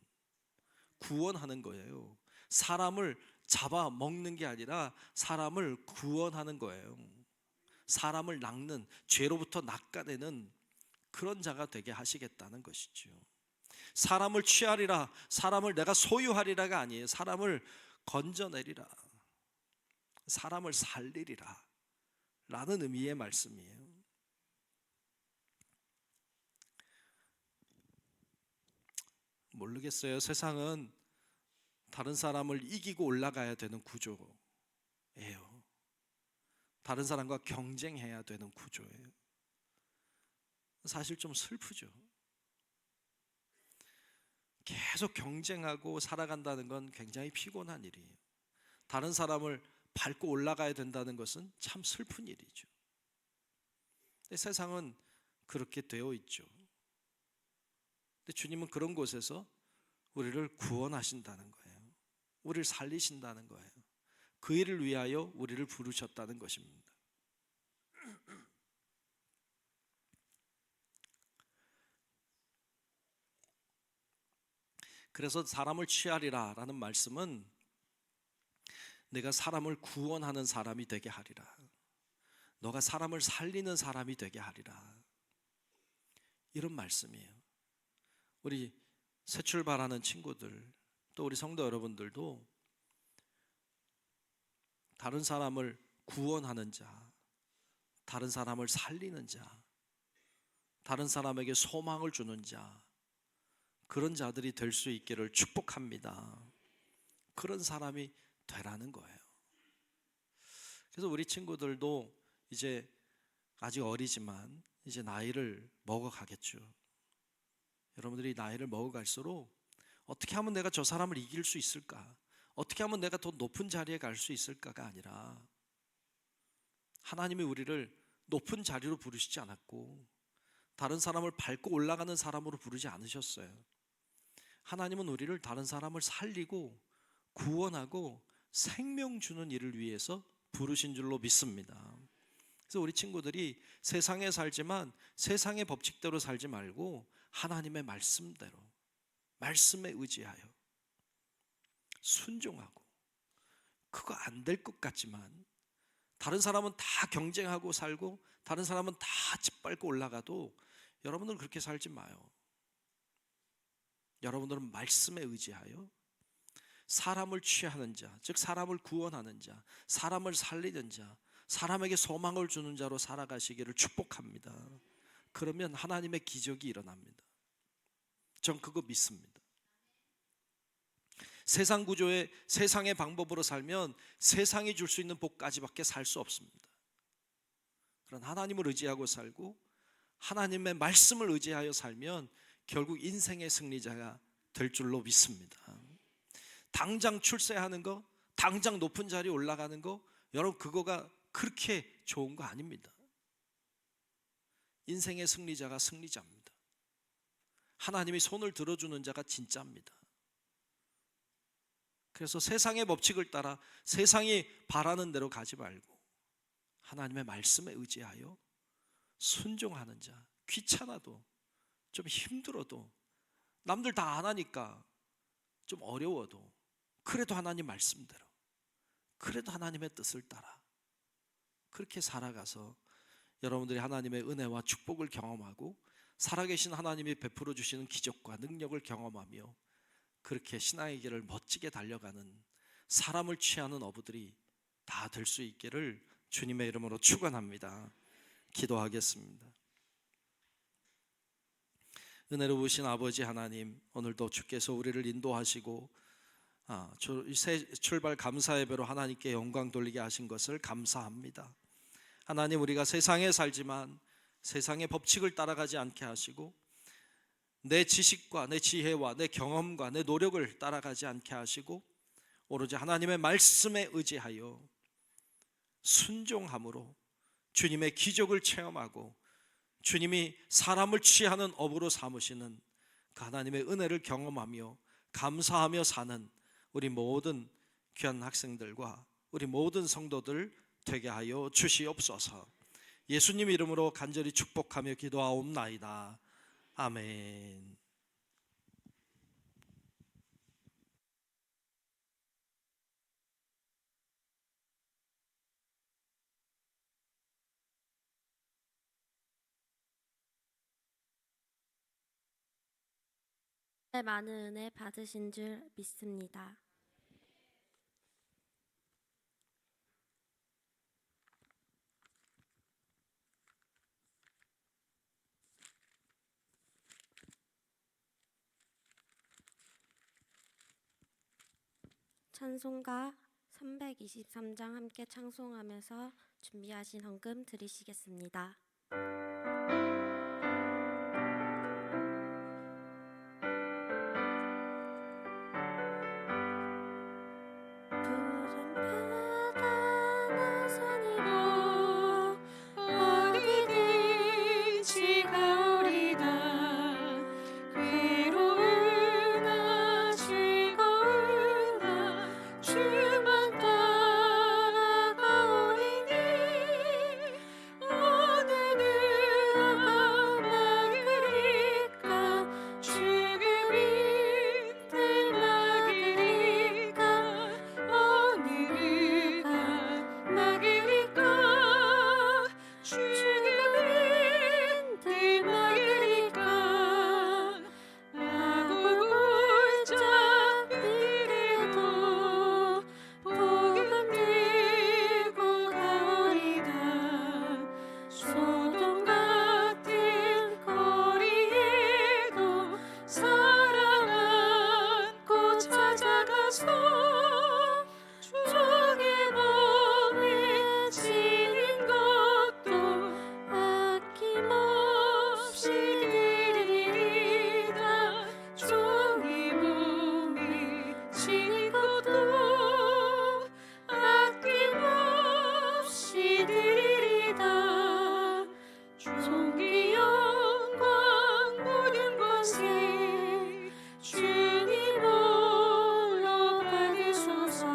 구원하는 거예요. 사람을 잡아먹는 게 아니라 사람을 구원하는 거예요. 사람을 낚는, 죄로부터 낚아내는 그런 자가 되게 하시겠다는 것이죠. 사람을 취하리라, 사람을 내가 소유하리라가 아니에요. 사람을 건져내리라, 사람을 살리리라 라는 의미의 말씀이에요. 모르겠어요. 세상은 다른 사람을 이기고 올라가야 되는 구조예요. 다른 사람과 경쟁해야 되는 구조예요. 사실 좀 슬프죠. 계속 경쟁하고 살아간다는 건 굉장히 피곤한 일이에요. 다른 사람을 밟고 올라가야 된다는 것은 참 슬픈 일이죠. 근데 세상은 그렇게 되어 있죠. 근데 주님은 그런 곳에서 우리를 구원하신다는 거예요. 우리를 살리신다는 거예요. 그 일을 위하여 우리를 부르셨다는 것입니다. 그래서 사람을 취하리라 라는 말씀은 내가 사람을 구원하는 사람이 되게 하리라. 너가 사람을 살리는 사람이 되게 하리라. 이런 말씀이에요. 우리 새 출발하는 친구들, 또 우리 성도 여러분들도 다른 사람을 구원하는 자, 다른 사람을 살리는 자, 다른 사람에게 소망을 주는 자, 그런 자들이 될 수 있기를 축복합니다. 그런 사람이 되라는 거예요. 그래서 우리 친구들도 이제 아직 어리지만 이제 나이를 먹어가겠죠. 여러분들이 나이를 먹어갈수록 어떻게 하면 내가 저 사람을 이길 수 있을까? 어떻게 하면 내가 더 높은 자리에 갈 수 있을까가 아니라 하나님이 우리를 높은 자리로 부르시지 않았고 다른 사람을 밟고 올라가는 사람으로 부르지 않으셨어요. 하나님은 우리를 다른 사람을 살리고 구원하고 생명 주는 일을 위해서 부르신 줄로 믿습니다. 그래서 우리 친구들이 세상에 살지만 세상의 법칙대로 살지 말고 하나님의 말씀대로, 말씀에 의지하여 순종하고, 그거 안 될 것 같지만 다른 사람은 다 경쟁하고 살고 다른 사람은 다 짓밟고 올라가도 여러분들은 그렇게 살지 마요. 여러분들은 말씀에 의지하여 사람을 취하는 자, 즉 사람을 구원하는 자, 사람을 살리는 자, 사람에게 소망을 주는 자로 살아가시기를 축복합니다. 그러면 하나님의 기적이 일어납니다. 전 그거 믿습니다. 세상 구조에 세상의 방법으로 살면 세상이 줄 수 있는 복까지밖에 살 수 없습니다. 그런 하나님을 의지하고 살고 하나님의 말씀을 의지하여 살면 결국 인생의 승리자가 될 줄로 믿습니다. 당장 출세하는 거, 당장 높은 자리에 올라가는 거, 여러분 그거가 그렇게 좋은 거 아닙니다. 인생의 승리자가 승리자입니다. 하나님이 손을 들어주는 자가 진짜입니다. 그래서 세상의 법칙을 따라 세상이 바라는 대로 가지 말고 하나님의 말씀에 의지하여 순종하는 자, 귀찮아도 좀 힘들어도 남들 다 안 하니까 좀 어려워도 그래도 하나님 말씀대로, 그래도 하나님의 뜻을 따라 그렇게 살아가서 여러분들이 하나님의 은혜와 축복을 경험하고 살아계신 하나님이 베풀어 주시는 기적과 능력을 경험하며 그렇게 신앙의 길을 멋지게 달려가는 사람을 취하는 어부들이 다 될 수 있기를 주님의 이름으로 축원합니다. 기도하겠습니다. 은혜로우신 아버지 하나님, 오늘도 주께서 우리를 인도하시고 새 출발 감사 예배로 하나님께 영광 돌리게 하신 것을 감사합니다. 하나님, 우리가 세상에 살지만 세상의 법칙을 따라가지 않게 하시고 내 지식과 내 지혜와 내 경험과 내 노력을 따라가지 않게 하시고 오로지 하나님의 말씀에 의지하여 순종함으로 주님의 기적을 체험하고 주님이 사람을 취하는 업으로 삼으시는 그 하나님의 은혜를 경험하며 감사하며 사는 우리 모든 귀한 학생들과 우리 모든 성도들 되게 하여 주시옵소서. 예수님 이름으로 간절히 축복하며 기도하옵나이다. 아멘. 많은 은혜 받으신 줄 믿습니다. 찬송가 323장 함께 찬송하면서 준비하신 헌금 드리시겠습니다. 푸른 바다 나선이고 어디든지 가오리다. 괴로우나 즐거우나 주만 따라가오리니 어느 누가 막으리까. 죽음이 들막으리까. 어느 누가 막으리까. 죽음은 들막으리까. 라고 골짜기에도 복음 들고 가오리다. 소돔 같은 거리에도 사랑 안고 찾아가서 종의 몸에 지는 것도 아낌없이 드리리다. 종의 몸에 지는 것도 아낌없이 드리리다. 종기 영광 모든 것에 주님 홀로 받으소서.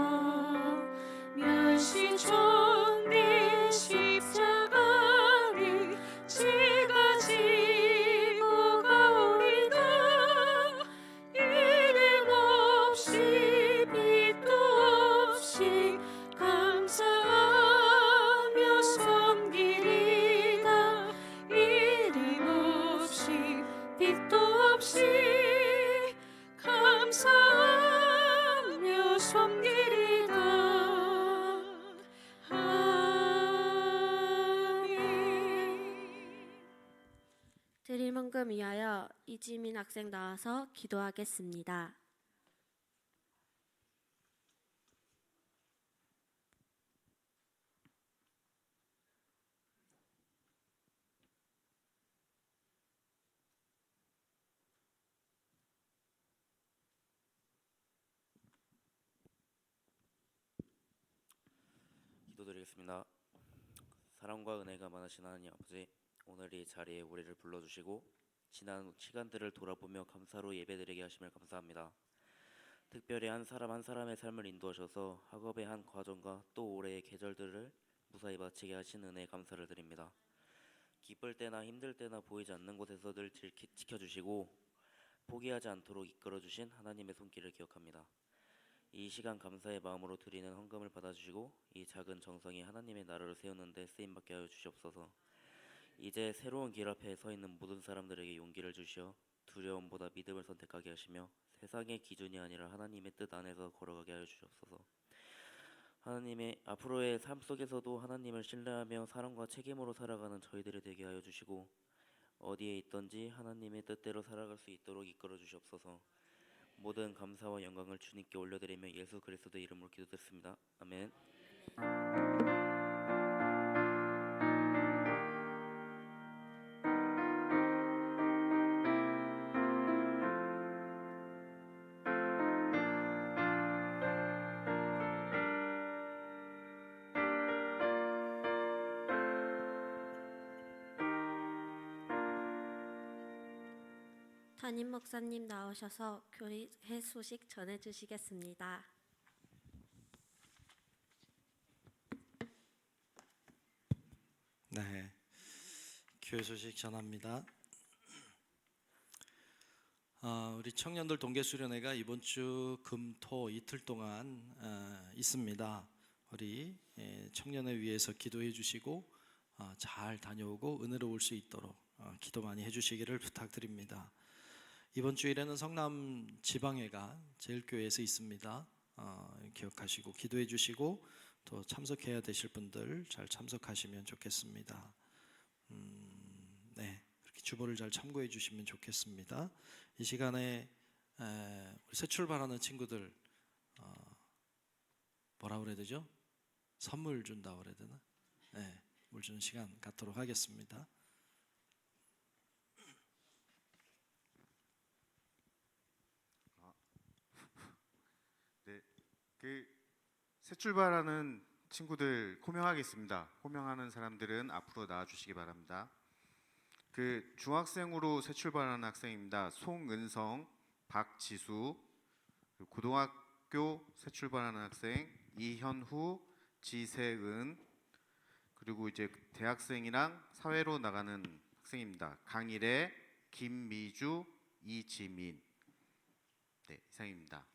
멸시종된 십자가를 제가 지고 가오리다. 이름 없이 빛도 없이 감사하며 섬기리다. 이름 없이 빛도 없이 감사하며 섬기리다. 아멘. 드릴 헌금 위하여 이지민 학생 나와서 기도하겠습니다. 기도드리겠습니다. 사랑과 은혜가 많으신 하나님 아버지, 오늘 이 자리에 우리를 불러주시고 지난 시간들을 돌아보며 감사로 예배드리게 하심을 감사합니다. 특별히 한 사람 한 사람의 삶을 인도하셔서 학업의 한 과정과 또 올해의 계절들을 무사히 마치게 하신 은혜에 감사를 드립니다. 기쁠 때나 힘들 때나 보이지 않는 곳에서 늘 지켜주시고 포기하지 않도록 이끌어주신 하나님의 손길을 기억합니다. 이 시간 감사의 마음으로 드리는 헌금을 받아주시고 이 작은 정성이 하나님의 나라를 세우는 데 쓰임받게 하여 주시옵소서. 이제 새로운 길 앞에 서 있는 모든 사람들에게 용기를 주시어 두려움보다 믿음을 선택하게 하시며 세상의 기준이 아니라 하나님의 뜻 안에서 걸어가게 하여 주시옵소서. 하나님의 앞으로의 삶 속에서도 하나님을 신뢰하며 사랑과 책임으로 살아가는 저희들이 되게 하여 주시고 어디에 있든지 하나님의 뜻대로 살아갈 수 있도록 이끌어 주시옵소서. 모든 감사와 영광을 주님께 올려드리며 예수 그리스도의 이름으로 기도드렸습니다. 아멘. 담임 목사님 나오셔서 교회 소식 전해주시겠습니다. 네, 교회 소식 전합니다. 우리 청년들 동계수련회가 이번 주 금, 토 이틀 동안 있습니다. 우리 청년회 위해서 기도해 주시고 잘 다녀오고 은혜로울 수 있도록 기도 많이 해주시기를 부탁드립니다. 이번 주일에는 성남 지방회가 제일교회에서 있습니다. 기억하시고 기도해 주시고 또 참석해야 되실 분들 잘 참석하시면 좋겠습니다. 네, 그렇게 주보를 잘 참고해 주시면 좋겠습니다. 이 시간에 우리 새 출발하는 친구들 뭐라 그래야 되죠? 선물 준다 그래야 되나? 네, 물 주는 시간 갖도록 하겠습니다. 네, 새 출발하는 친구들 호명하겠습니다. 호명하는 사람들은 앞으로 나와 주시기 바랍니다. 중학생으로 새 출발하는 학생입니다. 송은성, 박지수. 고등학교 새 출발하는 학생 이현후, 지세은. 그리고 이제 대학생이랑 사회로 나가는 학생입니다. 강일애, 김미주, 이지민. 네, 이상입니다.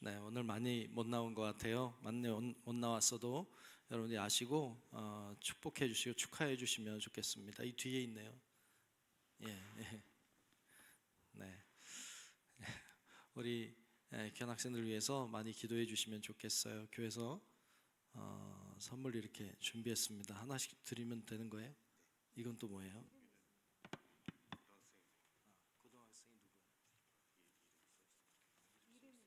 네, 오늘 많이 못 나온 것 같아요. 많이 못 나왔어도 여러분이 아시고 축복해 주시고 축하해 주시면 좋겠습니다. 이 뒤에 있네요. 예. 네. 우리 견학생들 위해서 많이 기도해 주시면 좋겠어요. 교회에서 선물 이렇게 준비했습니다. 하나씩 드리면 되는 거예요? 이건 또 뭐예요? 고등학생이 누구?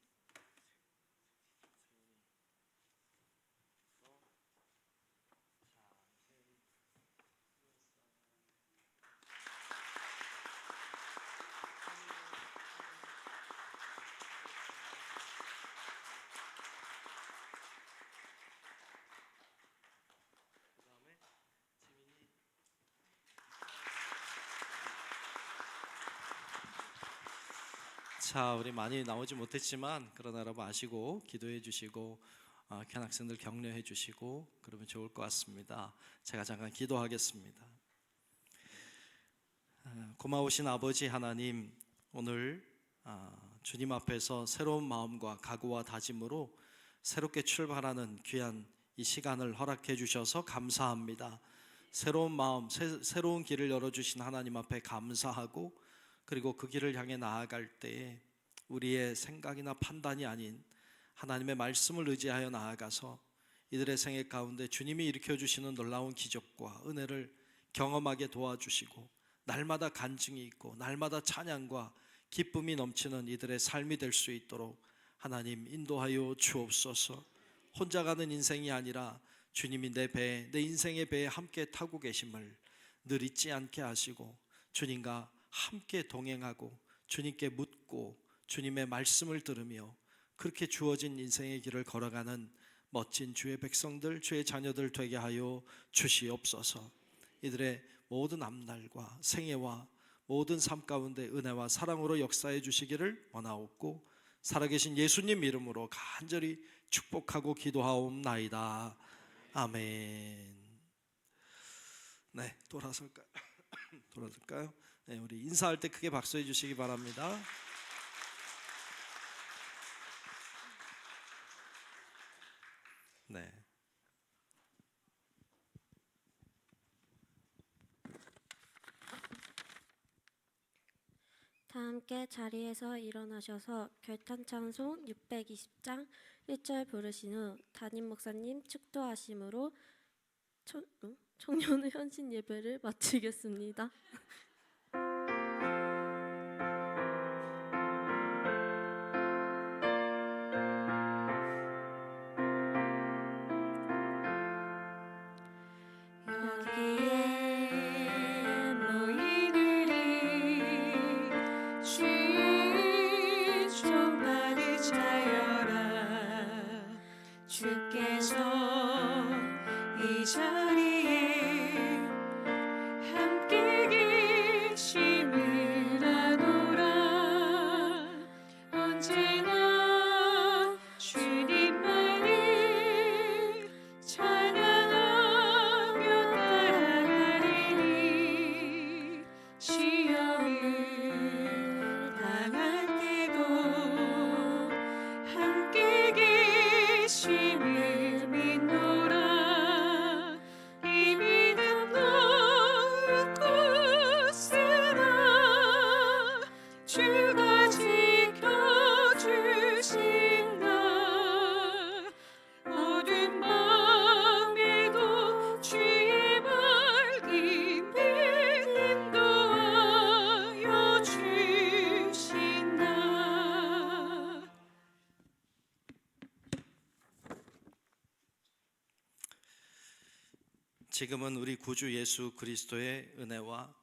자, 우리 많이 나오지 못했지만 그러나 여러분 아시고 기도해 주시고 견학생들 격려해 주시고 그러면 좋을 것 같습니다. 제가 잠깐 기도하겠습니다. 고마우신 아버지 하나님, 오늘 주님 앞에서 새로운 마음과 각오와 다짐으로 새롭게 출발하는 귀한 이 시간을 허락해 주셔서 감사합니다. 새로운 마음, 새로운 길을 열어주신 하나님 앞에 감사하고 그리고 그 길을 향해 나아갈 때에 우리의 생각이나 판단이 아닌 하나님의 말씀을 의지하여 나아가서 이들의 생애 가운데 주님이 일으켜주시는 놀라운 기적과 은혜를 경험하게 도와주시고 날마다 간증이 있고 날마다 찬양과 기쁨이 넘치는 이들의 삶이 될 수 있도록 하나님 인도하여 주옵소서. 혼자 가는 인생이 아니라 주님이 내 배에, 내 인생의 배에 함께 타고 계심을 늘 잊지 않게 하시고 주님과 함께 동행하고 주님께 묻고 주님의 말씀을 들으며 그렇게 주어진 인생의 길을 걸어가는 멋진 주의 백성들, 주의 자녀들 되게 하여 주시옵소서. 이들의 모든 앞날과 생애와 모든 삶 가운데 은혜와 사랑으로 역사해 주시기를 원하옵고 살아계신 예수님 이름으로 간절히 축복하고 기도하옵나이다. 아멘. 네, 돌아설까요? 돌아설까요? 네, 우리 인사할 때 크게 박수해 주시기 바랍니다. 네. 다 함께 자리에서 일어나셔서 결탄 찬송 620장 1절 부르신 후 담임 목사님 축도하심으로 청년의 헌신 예배를 마치겠습니다. 여기에 너희들이 주의 종 받으자여라. 주께서 이 자리에 함께 계심을 아노라. 언제나 주님만을 찬양하며 따라가리니 시험을 당할 때도 함께 계심을 믿노라. 이 믿음 놓고 쓰나 주가 지켜주신다. 어두운 밤에도 주의 밝은 빛 인도하여 주신다. 지금은 우리 구주 예수 그리스도의 은혜와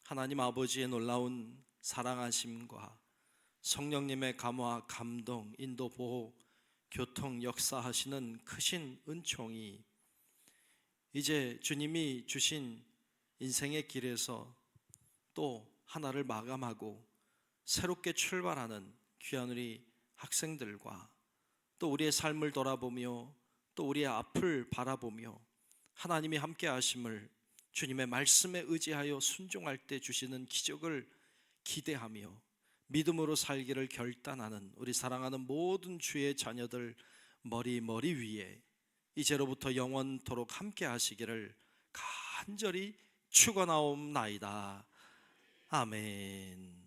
하나님 아버지의 놀라운 사랑하심과 성령님의 감화, 감동, 인도, 보호, 교통, 역사하시는 크신 은총이 이제 주님이 주신 인생의 길에서 또 하나를 마감하고 새롭게 출발하는 귀한 우리 학생들과 또 우리의 삶을 돌아보며 또 우리의 앞을 바라보며 하나님이 함께 하심을 주님의 말씀에 의지하여 순종할 때 주시는 기적을 기대하며 믿음으로 살기를 결단하는 우리 사랑하는 모든 주의 자녀들 머리 위에 이제로부터 영원토록 함께 하시기를 간절히 축원하옵나이다. 아멘.